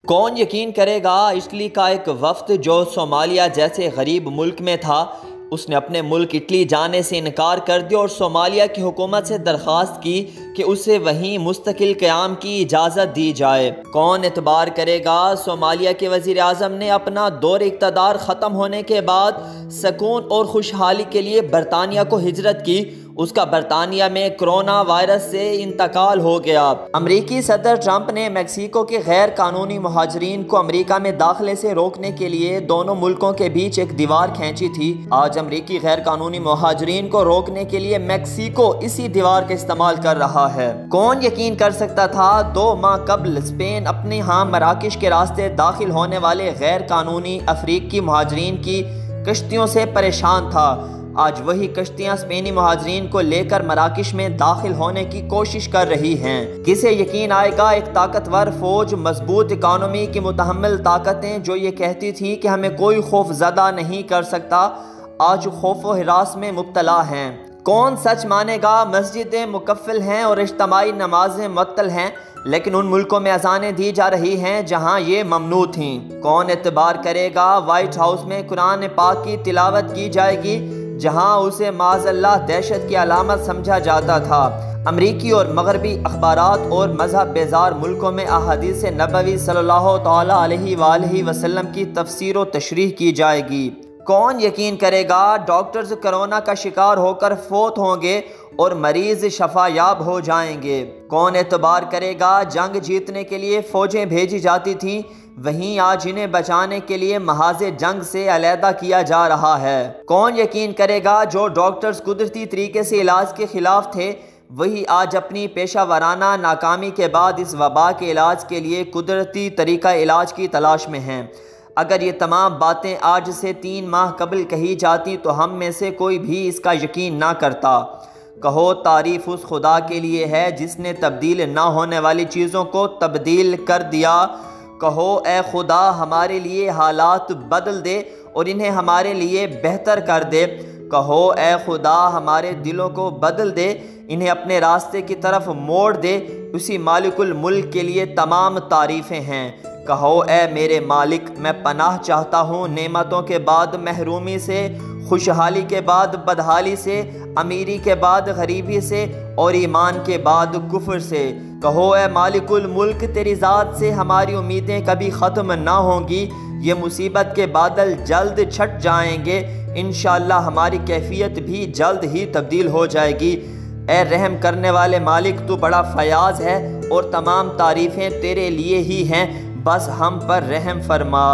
کون یقین کرے گا اٹلی کا ایک وفد جو صومالیہ جیسے غریب ملک میں تھا، اس نے اپنے ملک اٹلی جانے سے انکار کر دیا اور صومالیہ کی حکومت سے درخواست کی کہ اسے وہیں مستقل قیام کی اجازت دی جائے۔ کون اعتبار کرے گا صومالیہ کے وزیر اعظم نے اپنا دور اقتدار ختم ہونے کے بعد سکون اور خوشحالی کے لیے برطانیہ کو ہجرت کی۔ اس کا برطانیہ میں کرونا وائرس سے انتقال ہو گیا۔ امریکی صدر ٹرمپ نے میکسیکو کے غیر قانونی مہاجرین کو امریکہ میں داخلے سے روکنے کے لیے دونوں ملکوں کے بیچ ایک دیوار کھینچی تھی۔ آج امریکی غیر قانونی مہاجرین کو روکنے کے لیے میکسیکو اسی دیوار کا استعمال کر رہا ہے۔ کون یقین کر سکتا تھا 2 ماہ قبل اسپین اپنے ہاں مراکش کے راستے داخل ہونے والے غیر قانونی افریقی مہاجرین کی کشتیوں سے پریشان تھا۔ آج وہی کشتیاں اسپینی مہاجرین کو لے کر مراکش میں داخل ہونے کی کوشش کر رہی ہیں۔ کسے یقین آئے گا ایک طاقتور فوج، مضبوط اکانومی کی متحمل طاقتیں جو یہ کہتی تھیں کہ ہمیں کوئی خوف زدہ نہیں کر سکتا، آج خوف و ہراس میں مبتلا ہیں۔ کون سچ مانے گا مسجدیں مقفل ہیں اور اجتماعی نمازیں معطل ہیں، لیکن ان ملکوں میں اذانیں دی جا رہی ہیں جہاں یہ ممنوع تھیں۔ کون اعتبار کرے گا وائٹ ہاؤس میں قرآن پاک کی تلاوت کی جائے گی جہاں اسے معاذ اللہ دہشت کی علامت سمجھا جاتا تھا۔ امریکی اور مغربی اخبارات اور مذہب بیزار ملکوں میں احادیث نبوی صلی اللہ تعالیٰ علیہ وآلہ وسلم کی تفسیر و تشریح کی جائے گی۔ کون یقین کرے گا ڈاکٹرز کرونا کا شکار ہو کر فوت ہوں گے اور مریض شفا یاب ہو جائیں گے۔ کون اعتبار کرے گا جنگ جیتنے کے لیے فوجیں بھیجی جاتی تھیں، وہیں آج انہیں بچانے کے لیے محاذ جنگ سے علیحدہ کیا جا رہا ہے۔ کون یقین کرے گا جو ڈاکٹرز قدرتی طریقے سے علاج کے خلاف تھے، وہی آج اپنی پیشہ ورانہ ناکامی کے بعد اس وبا کے علاج کے لیے قدرتی طریقہ علاج کی تلاش میں ہیں۔ اگر یہ تمام باتیں آج سے 3 ماہ قبل کہی جاتی تو ہم میں سے کوئی بھی اس کا یقین نہ کرتا۔ کہو تعریف اس خدا کے لیے ہے جس نے تبدیل نہ ہونے والی چیزوں کو تبدیل کر دیا۔ کہو اے خدا ہمارے لیے حالات بدل دے اور انہیں ہمارے لیے بہتر کر دے۔ کہو اے خدا ہمارے دلوں کو بدل دے، انہیں اپنے راستے کی طرف موڑ دے۔ اسی مالک الملک کے لیے تمام تعریفیں ہیں۔ کہو اے میرے مالک میں پناہ چاہتا ہوں نعمتوں کے بعد محرومی سے، خوشحالی کے بعد بدحالی سے، امیری کے بعد غریبی سے اور ایمان کے بعد کفر سے۔ کہو اے مالک الملک تیری ذات سے ہماری امیدیں کبھی ختم نہ ہوں گی، یہ مصیبت کے بادل جلد چھٹ جائیں گے، انشاءاللہ ہماری کیفیت بھی جلد ہی تبدیل ہو جائے گی۔ اے رحم کرنے والے مالک تو بڑا فیاض ہے اور تمام تعریفیں تیرے لیے ہی ہیں، بس ہم پر رحم فرما۔